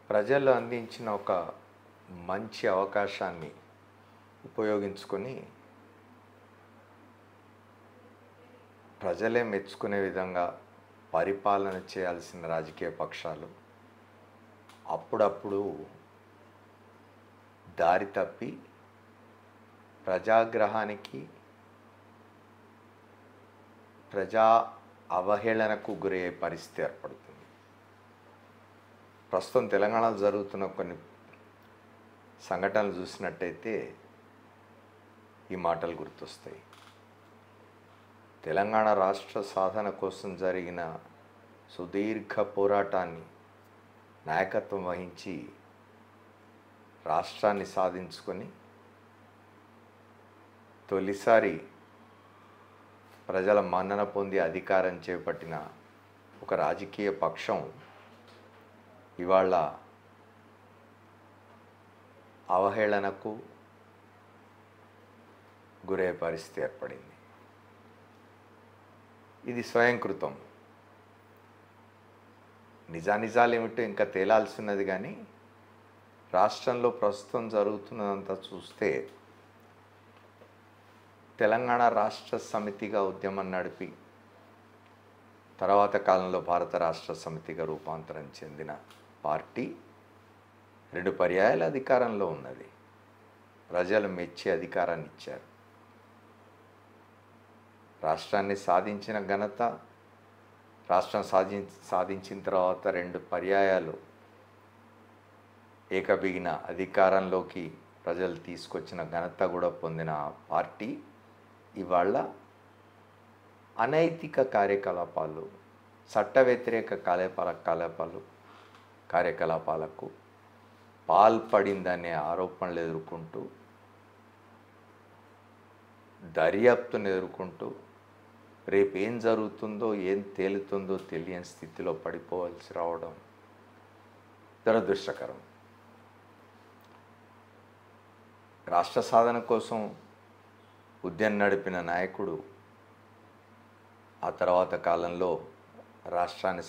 ప్రజలు అందించిన ఒక మంచి అవకాశాన్ని ఉపయోగించుకొని ప్రజలే మెచ్చుకునే విధంగా పరిపాలన చేయాల్సిన రాజకీయ పక్షాలు అప్పుడప్పుడు దారి తప్పి ప్రజాగ్రహానికి ప్రజా అవహేళనకు గురయ్యే పరిస్థితి ఏర్పడుతుంది. ప్రస్తుతం తెలంగాణలో జరుగుతున్న కొన్ని సంఘటనలు చూసినట్టయితే ఈ మాటలు గుర్తొస్తాయి. తెలంగాణ రాష్ట్ర సాధన కోసం జరిగిన సుదీర్ఘ పోరాటాన్ని నాయకత్వం వహించి రాష్ట్రాన్ని సాధించుకొని తొలిసారి ప్రజల మన్నన పొంది అధికారం చేపట్టిన ఒక రాజకీయ పక్షం ఇవాళ అవహేళనకు గురయ్యే పరిస్థితి ఏర్పడింది. ఇది స్వయంకృతం. నిజానిజాలు ఏమిటో ఇంకా తేలాల్సినది, కానీ రాష్ట్రంలో ప్రస్తుతం జరుగుతున్నదంతా చూస్తే తెలంగాణ రాష్ట్ర సమితిగా ఉద్యమం నడిపి తర్వాత కాలంలో భారత రాష్ట్ర సమితిగా రూపాంతరం చెందిన పార్టీ 2 పర్యాయాల అధికారంలో ఉన్నది. ప్రజలు మెచ్చి అధికారాన్ని ఇచ్చారు. రాష్ట్రాన్ని సాధించిన ఘనత, రాష్ట్రం సాధించిన తర్వాత 2 పర్యాయాలు ఏకబిగిన అధికారంలోకి ప్రజలు తీసుకొచ్చిన ఘనత కూడా పొందిన పార్టీ ఇవాళ అనైతిక కార్యకలాపాలు, చట్ట వ్యతిరేక కార్యకలాపాలకు పాల్పడిందనే ఆరోపణలు ఎదుర్కొంటూ, దర్యాప్తును ఎదుర్కొంటూ రేపేం జరుగుతుందో ఏం తేలుతుందో తెలియని స్థితిలో పడిపోవాల్సి రావడం దురదృష్టకరం. రాష్ట్ర సాధన కోసం ఉద్యమం నడిపిన నాయకుడు ఆ తర్వాత కాలంలో రాష్ట్రాన్ని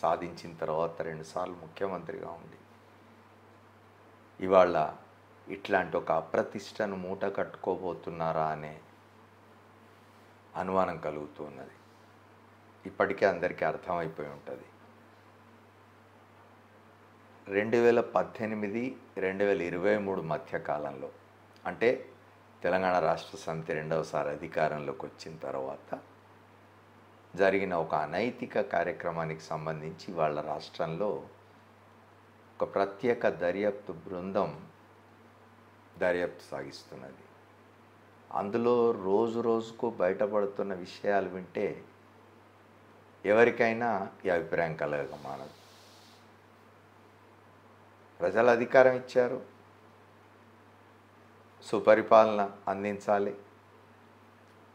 సాధించిన తర్వాత 2 సార్లు ముఖ్యమంత్రిగా ఉండి ఇవాళ ఇట్లాంటి ఒక అప్రతిష్టను మూట కట్టుకోబోతున్నారా అనే అనుమానం కలుగుతున్నది. ఇప్పటికే అందరికీ అర్థమైపోయి ఉంటుంది. 2018, 2023 మధ్యకాలంలో, అంటే తెలంగాణ రాష్ట్ర సమితి 2వసారి అధికారంలోకి వచ్చిన తర్వాత జరిగిన ఒక అనైతిక కార్యక్రమానికి సంబంధించి వాళ్ళ రాష్ట్రంలో ఒక ప్రత్యేక దర్యాప్తు బృందం దర్యాప్తు సాగిస్తున్నది. అందులో రోజు రోజుకు బయటపడుతున్న విషయాలు వింటే ఎవరికైనా ఈ అభిప్రాయం కలగమానదు. ప్రజలు అధికారం ఇచ్చారు, సుపరిపాలన అందించాలి,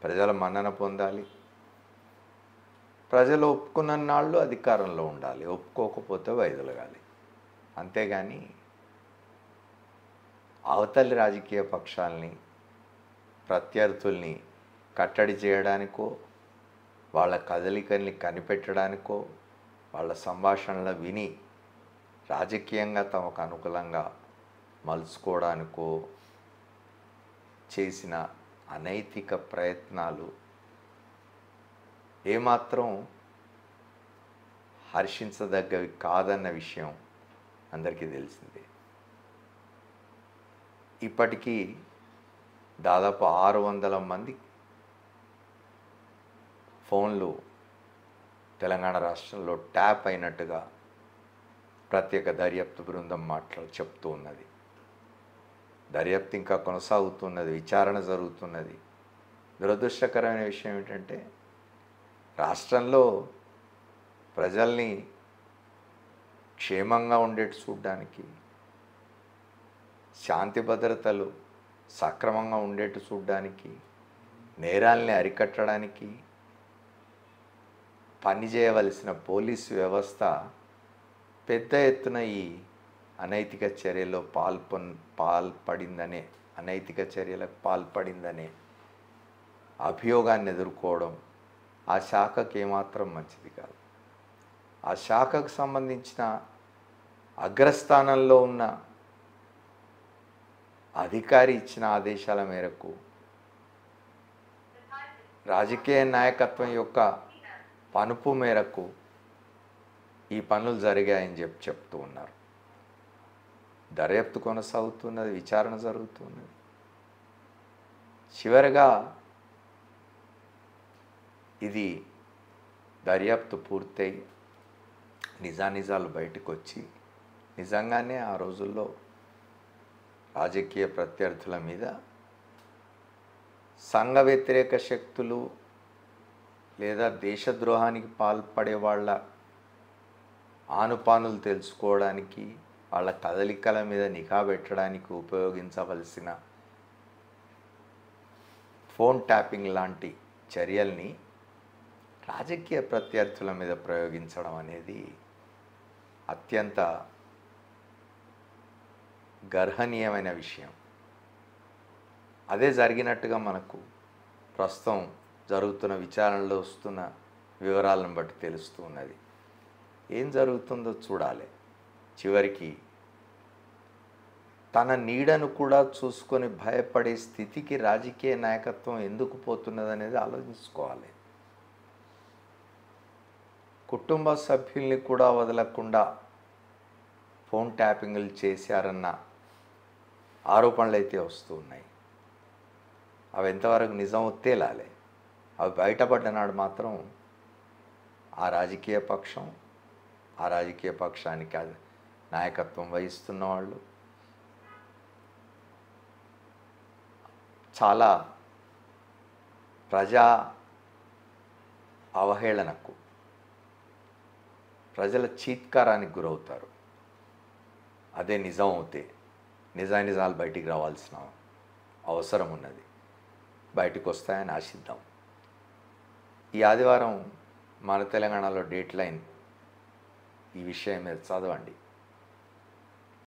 ప్రజల మన్నన పొందాలి, ప్రజలు ఒప్పుకున్న నాళ్ళు అధికారంలో ఉండాలి, ఒప్పుకోకపోతే వైదొలగాలి. అంతేగాని అవతలి రాజకీయ పక్షాలని, ప్రత్యర్థుల్ని కట్టడి చేయడానికో, వాళ్ళ కదలికల్ని కనిపెట్టడానికో, వాళ్ళ సంభాషణలు విని రాజకీయంగా తమకు అనుకూలంగా మలుచుకోవడానికో చేసిన అనైతిక ప్రయత్నాలు ఏమాత్రం హర్షించదగ్గవి కాదన్న విషయం అందరికీ తెలిసిందే. ఇప్పటికీ దాదాపు 600 మంది ఫోన్లు తెలంగాణ రాష్ట్రంలో ట్యాప్ అయినట్టుగా ప్రత్యేక దర్యాప్తు బృందం చెప్తూ ఉన్నది. దర్యాప్తు ఇంకా కొనసాగుతున్నది, విచారణ జరుగుతున్నది. దురదృష్టకరమైన విషయం ఏంటంటే రాష్ట్రంలో ప్రజల్ని క్షేమంగా ఉండేట్టు చూడడానికి, శాంతి భద్రతలు సక్రమంగా ఉండేట్టు చూడడానికి, నేరాల్ని అరికట్టడానికి పనిచేయవలసిన పోలీసు వ్యవస్థ పెద్ద ఎత్తున ఈ అనైతిక చర్యలో అనైతిక చర్యలకు పాల్పడిందనే అభియోగాన్ని ఎదుర్కోవడం ఆ శాఖకు ఏమాత్రం మంచిది కాదు. ఆ శాఖకు సంబంధించిన అగ్రస్థానంలో ఉన్న అధికారి ఇచ్చిన ఆదేశాల మేరకు రాజకీయ నాయకత్వం యొక్క పనుపు మేరకు ఈ పనులు జరిగాయని చెప్తూ ఉన్నారు. దర్యాప్తు కొనసాగుతున్నది, విచారణ జరుగుతున్నది. చివరగా ఇది దర్యాప్తు పూర్తయి నిజానిజాలు బయటకు వచ్చి నిజంగానే ఆ రోజుల్లో రాజకీయ ప్రత్యర్థుల మీద సంఘ వ్యతిరేక శక్తులు లేదా దేశద్రోహానికి పాల్పడే వాళ్ళ ఆనుపానులు తెలుసుకోవడానికి, వాళ్ళ కదలికల మీద నిఘా పెట్టడానికి ఉపయోగించవలసిన ఫోన్ ట్యాపింగ్ లాంటి చర్యల్ని రాజకీయ ప్రత్యర్థుల మీద ప్రయోగించడం అనేది అత్యంత గర్హనీయమైన విషయం. అదే జరిగినట్టుగా మనకు ప్రస్తుతం జరుగుతున్న విచారణలో వస్తున్న వివరాలను బట్టి తెలుస్తూ ఉన్నది. ఏం జరుగుతుందో చూడాలి. చివరికి తన నీడను కూడా చూసుకొని భయపడే స్థితికి రాజకీయ నాయకత్వం ఎందుకు పోతున్నదనేది ఆలోచించుకోవాలి. కుటుంబ సభ్యుల్ని కూడా వదలకుండా ఫోన్ ట్యాపింగ్లు చేశారన్న ఆరోపణలు అయితే వస్తూ ఉన్నాయి. అవి ఎంతవరకు నిజం తేలాలి. అవి బయటపడ్డ నాడు మాత్రం ఆ రాజకీయ పక్షం, ఆ రాజకీయ పక్షానికి నాయకత్వం వహిస్తున్న వాళ్ళు చాలా ప్రజా అవహేళనకు, ప్రజల చీత్కారానికి గురవుతారు. అదే నిజం అవుతే నిజాలు బయటికి రావాల్సిన అవసరం ఉన్నది. బయటకు వస్తాయని ఆశిద్దాం. ఈ ఆదివారం మన తెలంగాణలో డేట్ లైన్ ఈ విషయం మీద చదవండి.